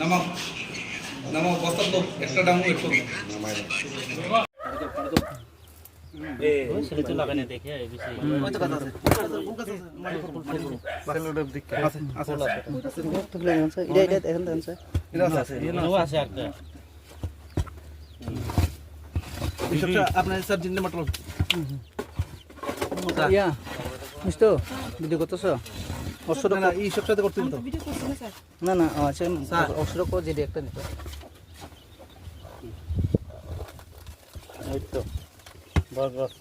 নামাও নামাও বস্তা তো একটা ডামু একটু নামাই ওই ছেলে তো লাগানে দেখে এই বিষয় ওই তো কথা আছে সেলুডের দিক আছে আছে তো প্ল্যান আছে এটা এখন আছে এটা আছে এটা আছে একটা এই সবটা আপনার স্যার জিন্নে মতলব ইয়া মিস্টো ভিডিও করতেছ অসুর না এই সবটাতে করতেন তো ভিডিও করছেন স্যার না না আচ্ছা স্যার অসুর কো যেটা একটা নিতে এই তো बस बस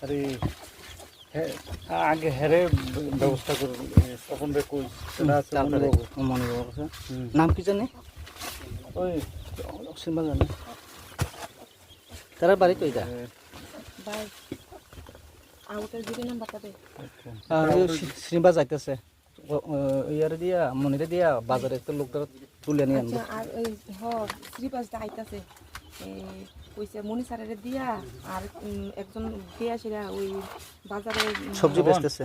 अरे आगे हेरे व्यवस्था कर তখন রে কই সেটা আছে মনে বাবু নাম কি জানে ওই সিম্বল জানে তার বাড়ি কইটা ভাই আউটার দিকে নাম বাতাবে আর শ্রীবাস যাইতেছে ইয়ারে দিয়া মনিরে দিয়া বাজারে একটা লোকটা তুলে নিয়ে আনবো আর ওই হ শ্রীবাস যাইতেছে কইছে মনি স্যারের দিয়া আর একজন দিয়া সেরা ওই বাজারে সবজি বেচতেছে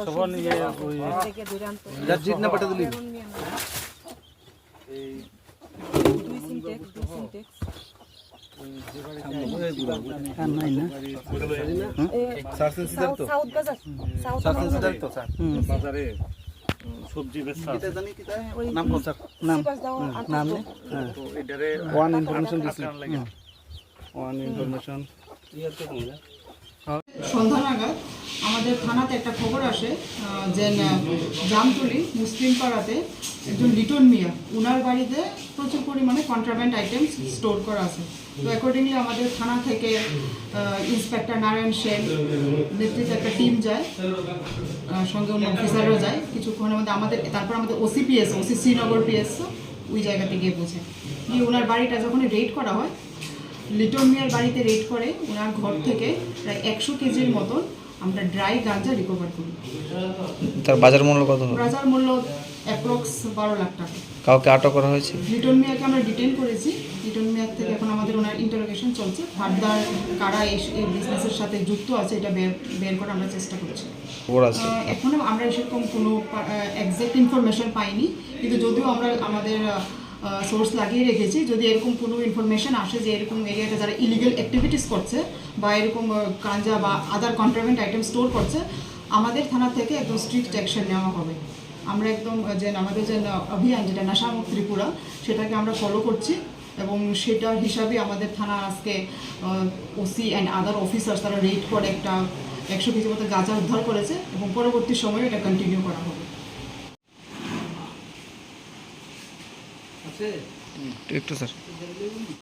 সবন নিয়ে ওই থেকে ধরে আনতো যার জিত না পাঠা দিলি এই দুই সিনটেক্স নাই না সাউথ বাজার তো স্যার বাজারে সবজি বেচা এটা জানি কিটা নাম কোন স্যার নাম নেই তো এটারে ওয়ান ইনফরমেশন দিছি ওয়ান ইনফরমেশন ইয়াতে কোন সন্ধ্যা নাগাদ আমাদের থানাতে একটা খবর আসে যে জামতলি মুসলিম পাড়াতে একজন লিটন মিয়া উনার বাড়িতে প্রচুর পরিমাণে কন্ট্রাব্যান্ড আইটেমস স্টোর করা আছে। তো অ্যাকর্ডিংলি আমাদের থানা থেকে ইন্সপেক্টর নারায়ণ সেন নেতৃত্বে একটা টিম যায়, সঙ্গে অন্য অফিসারও যায়। কিছুক্ষণের মধ্যে তারপর আমাদের ওসি শ্রীনগর পিএস ওই জায়গাতে গিয়ে পৌঁছে গিয়ে ওনার বাড়িটা যখন রেড করা হয়, লিটন মিয়ার বাড়িতে রেড করে ওনার ঘর থেকে প্রায় 100 কেজির মতন আমরা ড্রাই গাঁজা রিকভার করি। তার বাজার মূল্য কত? বাজার মূল্য অ্যাপ্রক্স 12 লাখ টাকা। কাউকে আটক করা হয়েছে? লিটন মিয়াকে আমরা ডিটেইন করেছি। লিটন মিয়ার থেকে এখন আমাদের ওনার ইন্টারোগেশন চলছে। ফার্দার কারা এই বিজনেসের সাথে যুক্ত আছে এটা বের করার আমরা চেষ্টা করছি। এখনো আমরা সেরকম কোনো এক্সাক্ট ইনফরমেশন পাইনি, কিন্তু যদিও আমরা আমাদের সোর্স লাগিয়ে রেখেছি, যদি এরকম কোনো ইনফরমেশন আসে যে এরকম এরিয়াতে যারা ইলিগাল অ্যাক্টিভিটিস করছে বা এরকম গাঁজা বা আদার কন্ট্রাব্যান্ড আইটেম স্টোর করছে, আমাদের থানা থেকে একদম স্ট্রিক্ট অ্যাকশন নেওয়া হবে। আমরা একদম আমাদের যে অভিযান যেটা নেশামুক্ত ত্রিপুরা, সেটাকে আমরা ফলো করছি এবং সেটার হিসাবে আমাদের থানা আজকে ওসি অ্যান্ড আদার অফিসার্স তারা রেড করে একটা 100 কেজি মতো গাঁজা উদ্ধার করেছে এবং পরবর্তী সময়ে এটা কন্টিনিউ করা হবে। একটু স্যার